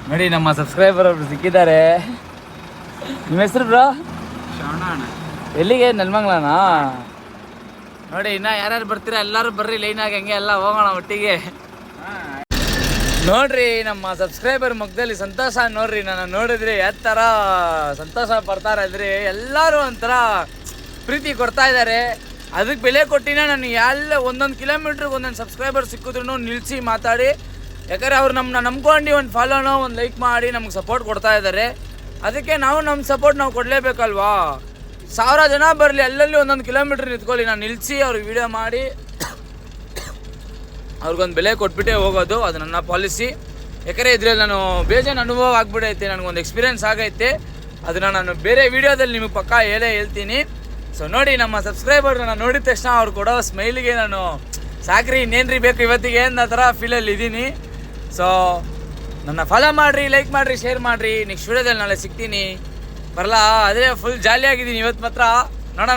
ನೋಡಿ ನಮ್ಮ ಸಬ್ಸ್ಕ್ರೈಬರ್ ಒಬ್ರು ಸಿಕ್ಕಿದ್ದಾರೆ. ನಿಮ್ಮ ಹೆಸರು ಬ್ರೋ? ಎಲ್ಲಿಗೆ? ನೆಲಮಂಗಲನಾ? ನೋಡಿ ಇನ್ನ ಯಾರ್ಯಾರು ಬರ್ತೀರಾ ಎಲ್ಲರೂ ಬರ್ರಿ ಲೈನಾಗಿ, ಹಂಗೆ ಎಲ್ಲ ಹೋಗೋಣ ಒಟ್ಟಿಗೆ. ನೋಡ್ರಿ ನಮ್ಮ ಸಬ್ಸ್ಕ್ರೈಬರ್ ಮುಖದಲ್ಲಿ ಸಂತೋಷ ನೋಡ್ರಿ. ನಾನು ನೋಡಿದ್ರೆ ಯಾವ ಥರ ಸಂತೋಷ ಪಡ್ತಾರೆ ಅಂದರೆ ಎಲ್ಲರೂ ಒಂಥರ ಪ್ರೀತಿ ಕೊಡ್ತಾ ಇದ್ದಾರೆ. ಅದಕ್ಕೆ ಬೆಲೆ ಕೊಟ್ಟಿನ ನಾನು ಎಲ್ಲ ಒಂದೊಂದು ಕಿಲೋಮೀಟ್ರಿಗೆ ಒಂದೊಂದು ಸಬ್ಸ್ಕ್ರೈಬರ್ ಸಿಕ್ಕಿದ್ರು ನಿಲ್ಲಿಸಿ ಮಾತಾಡಿ, ಯಾಕಂದರೆ ಅವ್ರು ನಮ್ಮನ್ನ ನಂಬ್ಕೊಂಡು ಒಂದು ಫಾಲೋನೋ ಒಂದು ಲೈಕ್ ಮಾಡಿ ನಮ್ಗೆ ಸಪೋರ್ಟ್ ಕೊಡ್ತಾ ಇದ್ದಾರೆ. ಅದಕ್ಕೆ ನಾವು ನಮ್ಮ ಸಪೋರ್ಟ್ ನಾವು ಕೊಡಲೇಬೇಕಲ್ವಾ. 1000 ಜನ ಬರಲಿ, ಅಲ್ಲಲ್ಲಿ ಒಂದೊಂದು ಕಿಲೋಮೀಟ್ರ್ ನಿಂತ್ಕೊಳ್ಳಿ, ನಾನು ನಿಲ್ಲಿಸಿ ಅವ್ರಿಗೆ ವಿಡಿಯೋ ಮಾಡಿ ಅವ್ರಿಗೊಂದು ಬೆಲೆ ಕೊಟ್ಬಿಟ್ಟೇ ಹೋಗೋದು. ಅದು ನನ್ನ ಪಾಲಿಸಿ. ಯಾಕಂದರೆ ಇದ್ರಲ್ಲಿ ನಾನು ಬೇಜಾನ್ ಅನುಭವ ಆಗ್ಬಿಟ್ಟೈತೆ, ನನಗೊಂದು ಎಕ್ಸ್ಪೀರಿಯೆನ್ಸ್ ಆಗೈತೆ. ಅದನ್ನು ನಾನು ಬೇರೆ ವೀಡಿಯೋದಲ್ಲಿ ನಿಮಗೆ ಪಕ್ಕಾ ಹೇಳ್ತೀನಿ. ಸೊ ನೋಡಿ ನಮ್ಮ ಸಬ್ಸ್ಕ್ರೈಬರ್ ನಾನು ನೋಡಿದ ತಕ್ಷಣ ಅವ್ರು ಕೊಡೋ ಸ್ಮೈಲಿಗೆ ನಾನು ಸಾಕ್ರಿ ಇನ್ನೇನ್ರಿ ಬೇಕು ಇವತ್ತಿಗೆ ಅನ್ನೋ ಥರ ಫೀಲಲ್ಲಿ ಇದ್ದೀನಿ. ಸೊ ನನ್ನ ಫಾಲೋ ಮಾಡಿರಿ, ಲೈಕ್ ಮಾಡಿರಿ, ಶೇರ್ ಮಾಡಿರಿ. ನೆಕ್ಸ್ಟ್ ವೀಡಿಯೋದಲ್ಲಿ ನಾಳೆ ಸಿಗ್ತೀನಿ. ಬರಲ್ಲ, ಅದೇ ಫುಲ್ ಜಾಲಿಯಾಗಿದ್ದೀನಿ ಇವತ್ತು ಮಾತ್ರ.